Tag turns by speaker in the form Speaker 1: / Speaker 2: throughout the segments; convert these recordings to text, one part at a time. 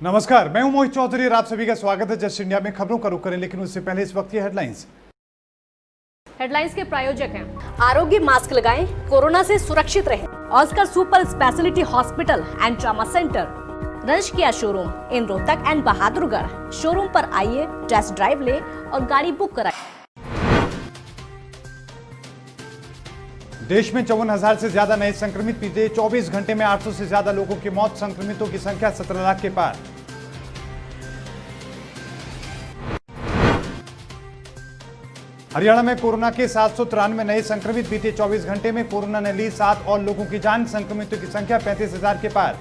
Speaker 1: नमस्कार, मैं हूं मोहित चौधरी और आप सभी का स्वागत है जस्ट इंडिया में। खबरों का रुख करें, लेकिन उससे पहले इस वक्त की हेडलाइंस
Speaker 2: के प्रायोजक हैं
Speaker 3: आरोग्य मास्क लगाएं, कोरोना से सुरक्षित रहें। Oscar super speciality hospital and trauma centre, रंश किया showroom in Rohtak and Bahadurgarh. Showroom पर आइए, टेस्ट ड्राइव ले और गाड़ी बुक कराएं।
Speaker 1: देश में 54,000 से ज्यादा नए संक्रमित। बीते 24 घंटे में 800 से ज्यादा लोगों की मौत। संक्रमितों की संख्या 17 लाख के पार। हरियाणा में कोरोना के 793 नए संक्रमित। बीते 24 घंटे में कोरोना ने ली 7 और लोगों की जान। संक्रमितों की संख्या 35,000 के पार।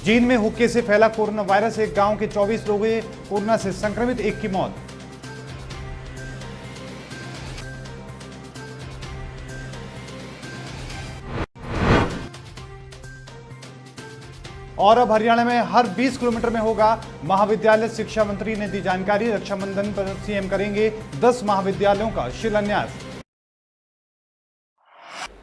Speaker 1: चीन में हुक्के से फैला कोरोना वायरस। एक गांव के 24 लोग हुए कोरोना से संक्रमित, एक की मौत। और अब हरियाणा में हर 20 किलोमीटर में होगा महाविद्यालय। शिक्षा मंत्री ने दी जानकारी। रक्षाबंधन पर सीएम करेंगे 10 महाविद्यालयों का शिलान्यास।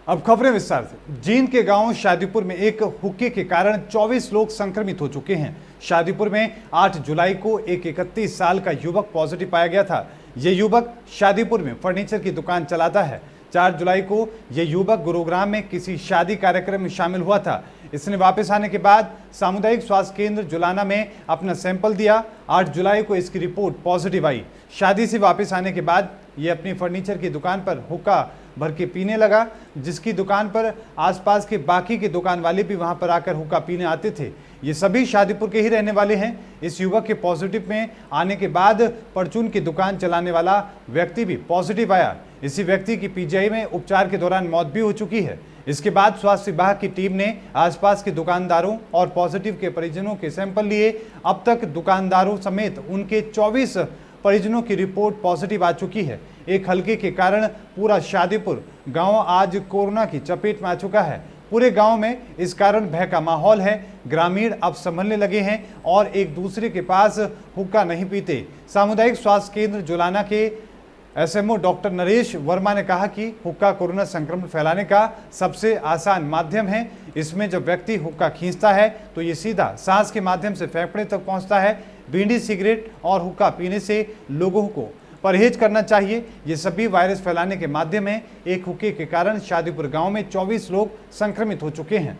Speaker 1: अब खबरें विस्तार से। जींद के गांव शादीपुर में एक हुक्के के कारण 24 लोग संक्रमित हो चुके हैं। शादीपुर में 8 जुलाई को एक 31 साल का युवक पॉजिटिव पाया गया था। यह युवक शादीपुर में फर्नीचर की दुकान चलाता है। 4 जुलाई को यह युवक गुरुग्राम में किसी शादी कार्यक्रम में शामिल हुआ था। इसने वापस आने के बाद सामुदायिक स्वास्थ्य केंद्र जुलाना में अपना सैंपल दिया। 8 जुलाई को इसकी रिपोर्ट पॉजिटिव आई। शादी से वापस आने के बाद ये अपनी फर्नीचर की दुकान पर हुक्का भर के पीने लगा, जिसकी दुकान पर आसपास के बाकी के दुकान वाले भी वहां पर आकर हुक्का पीने आते थे। ये सभी शादीपुर के ही रहने वाले हैं। इस युवक के पॉजिटिव में आने के बाद परचून की दुकान चलाने वाला व्यक्ति भी पॉजिटिव आया। इसी व्यक्ति की पीजीआई में उपचार के दौरान मौत भी हो चुकी है। इसके बाद स्वास्थ्य विभाग की टीम ने आसपास के दुकानदारों और पॉजिटिव के परिजनों के सैंपल लिए। अब तक दुकानदारों समेत उनके 24 परिजनों की रिपोर्ट पॉजिटिव आ चुकी है। एक हल्के के कारण पूरा शादीपुर गांव आज कोरोना की चपेट में आ चुका है। पूरे गांव में इस कारण भय का माहौल है। ग्रामीण अब संभलने लगे हैं और एक दूसरे के पास हुक्का नहीं पीते। सामुदायिक स्वास्थ्य केंद्र जुलाना के एसएमओ डॉक्टर नरेश वर्मा ने कहा कि हुक्का कोरोना संक्रमण फैलाने का सबसे आसान माध्यम है। इसमें जब व्यक्ति हुक्का खींचता है तो ये सीधा सांस के माध्यम से फेफड़े तक पहुंचता है। बीड़ी, सिगरेट और हुक्का पीने से लोगों को परहेज करना चाहिए। ये सभी वायरस फैलाने के माध्यम है। एक हुक्के के कारण शादीपुर गांव में 24 लोग संक्रमित हो चुके हैं।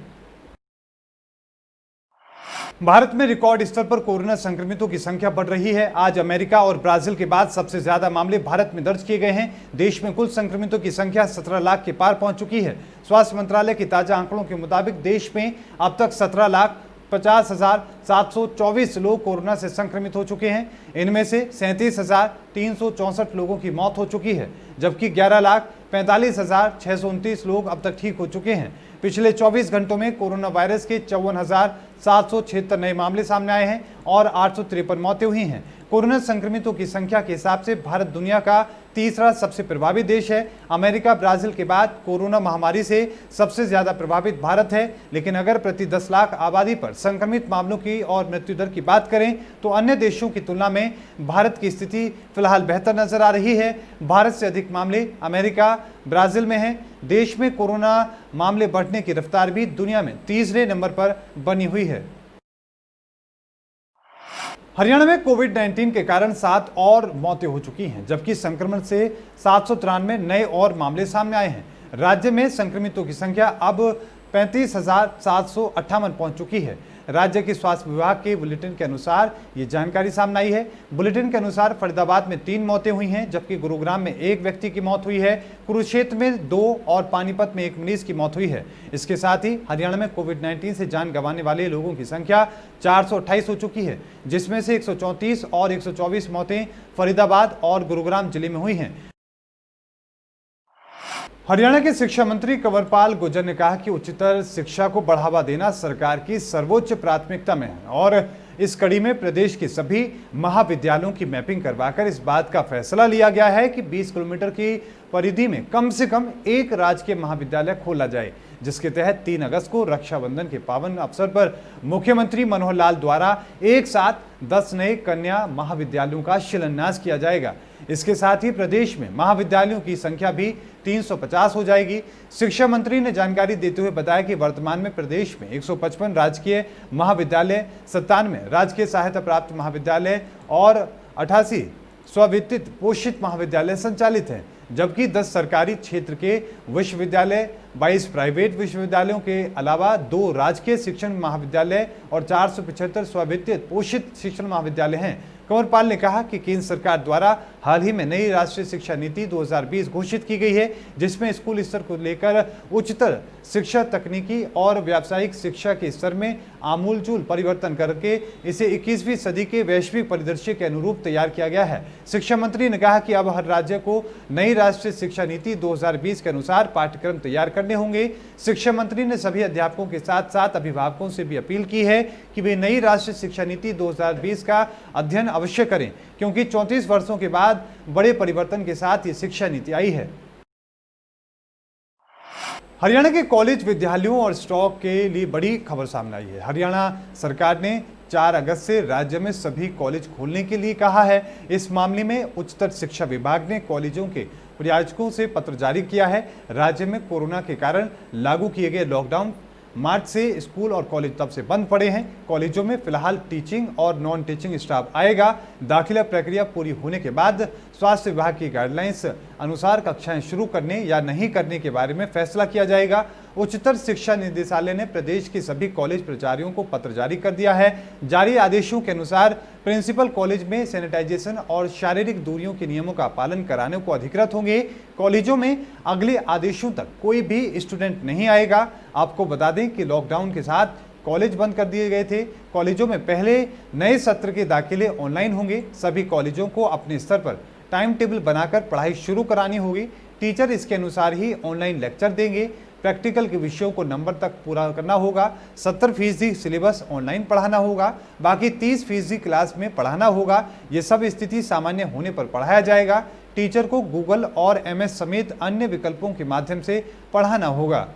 Speaker 1: भारत में रिकॉर्ड स्तर पर कोरोना संक्रमितों की संख्या बढ़ रही है। आज अमेरिका और ब्राजील के बाद सबसे ज्यादा मामले भारत में दर्ज किए गए हैं। देश में कुल संक्रमितों की संख्या 17 लाख के पार पहुंच चुकी है। स्वास्थ्य मंत्रालय के ताजा आंकड़ों के मुताबिक देश में अब तक 17,50,724 लोग कोरोना से संक्रमित हो चुके हैं। इनमें से 37,364 लोगों की मौत हो चुकी है, जबकि 11,45,629 लोग अब तक ठीक हो चुके हैं। पिछले 24 घंटों में कोरोना वायरस के 54,776 नए मामले सामने आए हैं और 853 मौतें हुई हैं। कोरोना संक्रमितों की संख्या के हिसाब से भारत दुनिया का तीसरा सबसे प्रभावित देश है। अमेरिका, ब्राजील के बाद कोरोना महामारी से सबसे ज्यादा प्रभावित भारत है। लेकिन अगर प्रति 10 लाख आबादी पर संक्रमित मामलों की और मृत्यु दर की बात करें तो अन्य देशों की तुलना में भारत की स्थिति फिलहाल बेहतर नजर आ रही है। भारत से अधिक मामले अमेरिका, ब्राजील में हैं। देश में कोरोना मामले बढ़ने की रफ्तार भी दुनिया में तीसरे नंबर पर बनी हुई है। हरियाणा में कोविड-19 के कारण 7 और मौतें हो चुकी हैं, जबकि संक्रमण से 793 नए और मामले सामने आए हैं। राज्य में संक्रमितों की संख्या अब 35,758 पहुंच चुकी है। राज्य के स्वास्थ्य विभाग के बुलेटिन के अनुसार ये जानकारी सामने आई है। बुलेटिन के अनुसार फरीदाबाद में 3 मौतें हुई हैं, जबकि गुरुग्राम में 1 व्यक्ति की मौत हुई है। कुरुक्षेत्र में 2 और पानीपत में 1 मरीज की मौत हुई है। इसके साथ ही हरियाणा में कोविड-19 से जान गंवाने वाले लोगों की संख्या 428 हो चुकी है, जिसमें से 134 और 124 मौतें फरीदाबाद और गुरुग्राम जिले में हुई हैं। हरियाणा के शिक्षा मंत्री कंवरपाल गुर्जर ने कहा कि उच्चतर शिक्षा को बढ़ावा देना सरकार की सर्वोच्च प्राथमिकता में है और इस कड़ी में प्रदेश के सभी महाविद्यालयों की मैपिंग करवाकर इस बात का फैसला लिया गया है कि 20 किलोमीटर की परिधि में कम से कम एक राजकीय महाविद्यालय खोला जाए, जिसके तहत 3 अगस्त को रक्षाबंधन के पावन अवसर पर मुख्यमंत्री मनोहर लाल द्वारा एक साथ 10 नए कन्या महाविद्यालयों का शिलान्यास किया जाएगा। इसके साथ ही प्रदेश में महाविद्यालयों की संख्या भी 350 हो जाएगी। शिक्षा मंत्री ने जानकारी देते हुए बताया कि वर्तमान में प्रदेश में 155 राजकीय महाविद्यालय, 97 राजकीय सहायता प्राप्त महाविद्यालय और 88 स्ववित्त पोषित महाविद्यालय संचालित हैं, जबकि 10 सरकारी क्षेत्र के विश्वविद्यालय, 22 प्राइवेट विश्वविद्यालयों के अलावा 2 राजकीय शिक्षण महाविद्यालय और 475 स्ववित्त पोषित शिक्षण महाविद्यालय हैं। कंवरपाल ने कहा कि केंद्र सरकार द्वारा हाल ही में नई राष्ट्रीय शिक्षा नीति 2020 घोषित की गई है, जिसमें स्कूल स्तर को लेकर उच्चतर शिक्षा, तकनीकी और व्यावसायिक शिक्षा के स्तर में आमूलचूल परिवर्तन करके इसे 21वीं सदी के वैश्विक परिदृश्य के अनुरूप तैयार किया गया है। शिक्षा मंत्री ने कहा कि अब हर राज्य को नई राष्ट्रीय शिक्षा नीति 2020 के अनुसार पाठ्यक्रम तैयार करने होंगे। शिक्षा मंत्री ने सभी अध्यापकों के साथ साथ अभिभावकों से भी अपील की है कि वे नई राष्ट्रीय शिक्षा नीति 2020 का अध्ययन अवश्य करें, क्योंकि 34 वर्षों के बाद बड़े परिवर्तन के साथ ये शिक्षा नीति आई है। हरियाणा के कॉलेज विद्यालयों और स्टॉक के लिए बड़ी खबर सामने आई है। हरियाणा सरकार ने 4 अगस्त से राज्य में सभी कॉलेज खोलने के लिए कहा है। इस मामले में उच्चतर शिक्षा विभाग ने कॉलेजों के प्रायोजकों से पत्र जारी किया है। राज्य में कोरोना के कारण लागू किए गए लॉकडाउन मार्च से स्कूल और कॉलेज तब से बंद पड़े हैं। कॉलेजों में फिलहाल टीचिंग और नॉन टीचिंग स्टाफ आएगा। दाखिला प्रक्रिया पूरी होने के बाद स्वास्थ्य विभाग की गाइडलाइंस अनुसार कक्षाएं शुरू करने या नहीं करने के बारे में फैसला किया जाएगा। उच्चतर शिक्षा निदेशालय ने प्रदेश के सभी कॉलेज प्राचार्यों को पत्र जारी कर दिया है। जारी आदेशों के अनुसार प्रिंसिपल कॉलेज में सैनिटाइजेशन और शारीरिक दूरियों के नियमों का पालन कराने को अधिकृत होंगे। कॉलेजों में अगले आदेशों तक कोई भी स्टूडेंट नहीं आएगा। आपको बता दें कि लॉकडाउन के साथ कॉलेज बंद कर दिए गए थे। कॉलेजों में पहले नए सत्र के दाखिले ऑनलाइन होंगे। सभी कॉलेजों को अपने स्तर पर टाइम टेबल बनाकर पढ़ाई शुरू करानी होगी। टीचर इसके अनुसार ही ऑनलाइन लेक्चर देंगे। प्रैक्टिकल के विषयों को नंबर तक पूरा करना होगा। 70% सिलेबस ऑनलाइन पढ़ाना होगा, बाकी 30% क्लास में पढ़ाना होगा। ये सब स्थिति सामान्य होने पर पढ़ाया जाएगा। टीचर को गूगल और MS समेत अन्य विकल्पों के माध्यम से पढ़ाना होगा।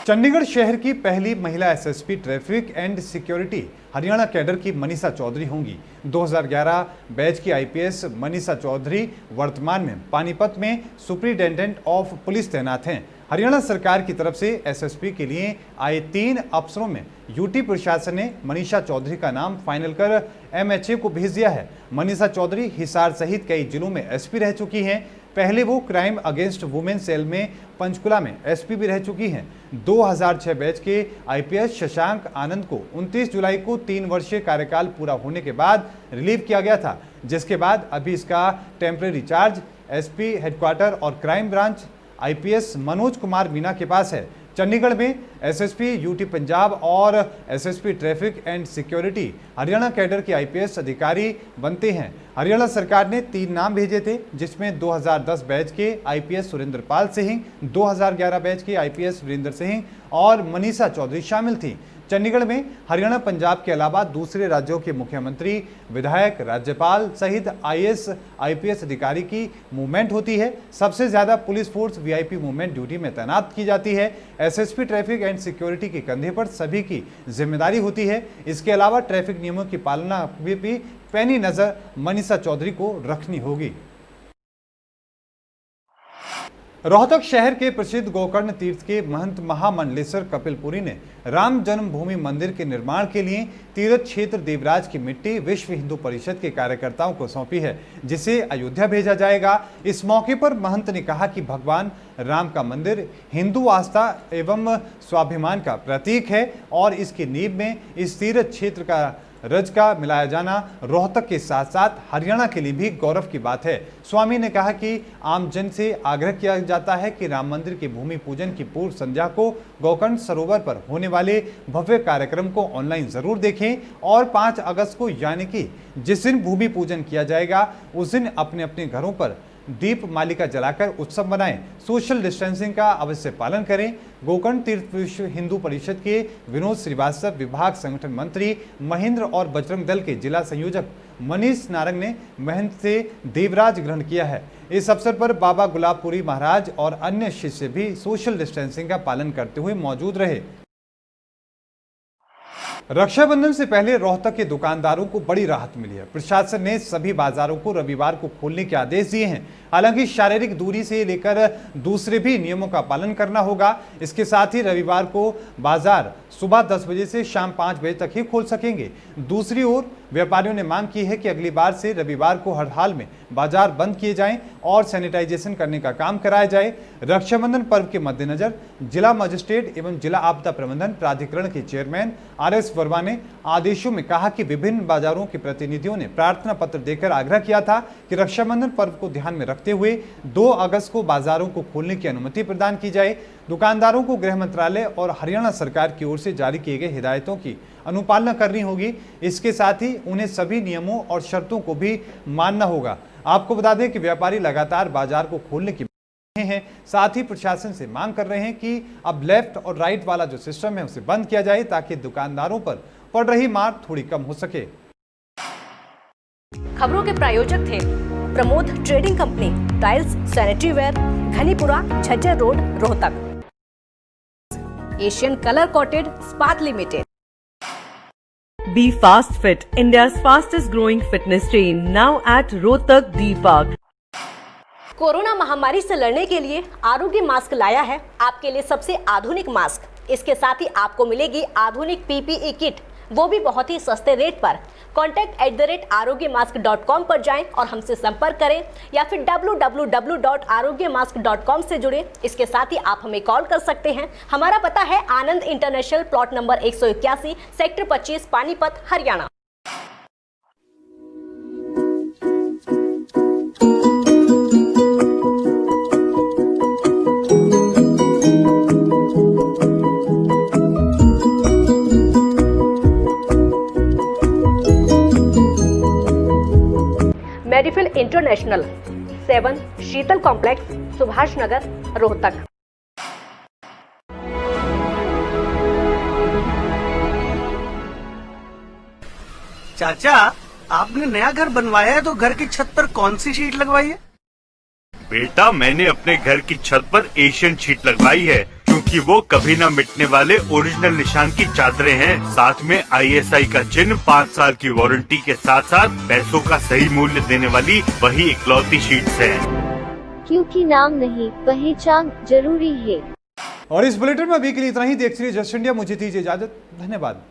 Speaker 1: चंडीगढ़ शहर की पहली महिला SSP traffic and security Haryana cadre की मनीषा चौधरी होंगी। 2011 बैच की IPS मनीषा चौधरी वर्तमान में पानीपत में सुपरिटेंडेंट ऑफ पुलिस तैनात हैं। हरियाणा सरकार की तरफ से SSP के लिए आए 3 अफसरों में UT प्रशासन ने मनीषा चौधरी का नाम फाइनल कर MHA को भेज दिया है। मनीषा चौधरी हिसार सहित कई जिलों में SP रह चुकी हैं। पहले वो क्राइम अगेंस्ट वुमेन सेल में पंचकुला में SP भी रह चुकी हैं। 2006 बैच के IPS शशांक आनंद को 29 जुलाई को 3 वर्षीय कार्यकाल पूरा होने के बाद रिलीव किया गया था, जिसके बाद अभी इसका टेम्परेरी चार्ज SP हेडक्वार्टर और crime branch IPS Manoj Kumar Meena के पास है। चंडीगढ़ में SSP UT पंजाब और SSP traffic and security Haryana cadre के IPS अधिकारी बनते हैं। हरियाणा सरकार ने 3 नाम भेजे थे, जिसमें 2010 बैच के IPS सुरेंद्र पाल सिंह, 2011 बैच के IPS वीरेंद्र सिंह और मनीषा चौधरी शामिल थी। चंडीगढ़ में हरियाणा पंजाब के अलावा दूसरे राज्यों के मुख्यमंत्री, विधायक, राज्यपाल सहित IAS IPS अधिकारी की मूवमेंट होती है। सबसे ज्यादा police force VIP movement duty में तैनात की जाती है। SSP ट्रैफिक एंड सिक्योरिटी के कंधे पर सभी की जिम्मेदारी होती है। इसके अलावा ट्रैफिक नियमों की पालना भी पैनी नजर मनीषा चौधरी को रखनी होगी। रोहतक शहर के प्रसिद्ध गोकर्ण तीर्थ के महंत महामंडलेश्वर कपिलपुरी ने राम जन्मभूमि मंदिर के निर्माण के लिए तीर्थ क्षेत्र देवराज की मिट्टी विश्व हिंदू परिषद के कार्यकर्ताओं को सौंपी है, जिसे अयोध्या भेजा जाएगा। इस मौके पर महंत ने कहा कि भगवान राम का मंदिर हिंदू आस्था एवं स्वाभिमान का प्रतीक है और इसकी नींव में इस तीर्थ क्षेत्र का रज का मिलाया जाना रोहतक के साथ साथ हरियाणा के लिए भी गौरव की बात है। स्वामी ने कहा कि आमजन से आग्रह किया जाता है कि राम मंदिर के भूमि पूजन की पूर्व संध्या को गोकर्ण सरोवर पर होने वाले भव्य कार्यक्रम को ऑनलाइन जरूर देखें और 5 अगस्त को यानी कि जिस दिन भूमि पूजन किया जाएगा उस दिन अपने अपने घरों पर दीप मालिका जलाकर उत्सव मनाएं। सोशल डिस्टेंसिंग का अवश्य पालन करें। गोकर्ण तीर्थ विश्व हिंदू परिषद के विनोद श्रीवास्तव, विभाग संगठन मंत्री महेंद्र और बजरंग दल के जिला संयोजक मनीष नारंग ने महंत से देवराज ग्रहण किया है। इस अवसर पर बाबा गुलाबपुरी महाराज और अन्य शिष्य भी सोशल डिस्टेंसिंग का पालन करते हुए मौजूद रहे। रक्षाबंधन से पहले रोहतक के दुकानदारों को बड़ी राहत मिली है। प्रशासन ने सभी बाजारों को रविवार को खोलने के आदेश दिए हैं। हालांकि शारीरिक दूरी से लेकर दूसरे भी नियमों का पालन करना होगा। इसके साथ ही रविवार को बाजार सुबह 10 बजे से शाम 5 बजे तक ही खोल सकेंगे। दूसरी ओर व्यापारियों ने मांग की है कि अगली बार से रविवार को हर हाल में बाजार बंद किए जाएं और सैनिटाइजेशन करने का काम कराया जाए। रक्षाबंधन पर्व के मद्देनजर जिला मजिस्ट्रेट एवं जिला आपदा प्रबंधन प्राधिकरण के चेयरमैन RS वर्मा ने आदेशों में कहा कि विभिन्न बाजारों के प्रतिनिधियों ने प्रार्थना पत्र देकर आग्रह किया था कि रक्षाबंधन पर्व को ध्यान में रखते हुए 2 अगस्त को बाजारों को खोलने की अनुमति प्रदान की जाए। दुकानदारों को गृह मंत्रालय और हरियाणा सरकार की ओर से जारी किए गए हिदायतों की अनुपालना करनी होगी। इसके साथ ही उन्हें सभी नियमों और शर्तों को भी मानना होगा। आपको बता दें कि व्यापारी लगातार बाजार को खोलने की हैं, साथ ही प्रशासन से मांग कर रहे हैं कि अब लेफ्ट और राइट वाला जो सिस्टम है उसे बंद किया जाए ताकि दुकानदारों पर पड़ रही मार थोड़ी कम हो सके।
Speaker 3: खबरों के प्रायोजक थे Pramod trading company, tiles, sanitary ware, Ghanipura, Jhajjar road, Rohtak. Asian colour coated स्पात limited.
Speaker 4: Be Fast Fit, India's fastest growing fitness chain, now at Rohtak D Park.
Speaker 3: Corona महामारी से लड़ने के लिए आरोग्य मास्क लाया है आपके लिए सबसे आधुनिक मास्क। इसके साथ ही आपको मिलेगी आधुनिक PPE किट, वो भी बहुत ही सस्ते रेट पर। contact@arogyamask.com पर जाएं और हमसे संपर्क करें या फिर www.arogyamask.com से जुड़े। इसके साथ ही आप हमें कॉल कर सकते हैं। हमारा पता है Anand international, plot number 181, sector 25, Panipat, Haryana. Medifil international, 7 Sheetal complex, Subhash Nagar, Rohtak.
Speaker 5: चाचा, आपने नया घर बनवाया है तो घर की छत पर कौन सी शीट लगवाई है?
Speaker 6: बेटा, मैंने अपने घर की छत पर एशियन शीट लगवाई है क्योंकि वो कभी न मिटने वाले ओरिजिनल निशान की चादरें हैं। साथ में ISI का चिन्ह, 5 साल की वारंटी के साथ साथ पैसों का सही मूल्य देने वाली वही इकलौती शीट्स है।
Speaker 7: क्योंकि नाम नहीं, पहचान जरूरी है।
Speaker 1: और इस बुलेटिन में अभी के लिए इतना ही। देखते रहिए जस्ट इंडिया। मुझे दीजिए इजाजत। धन्यवाद।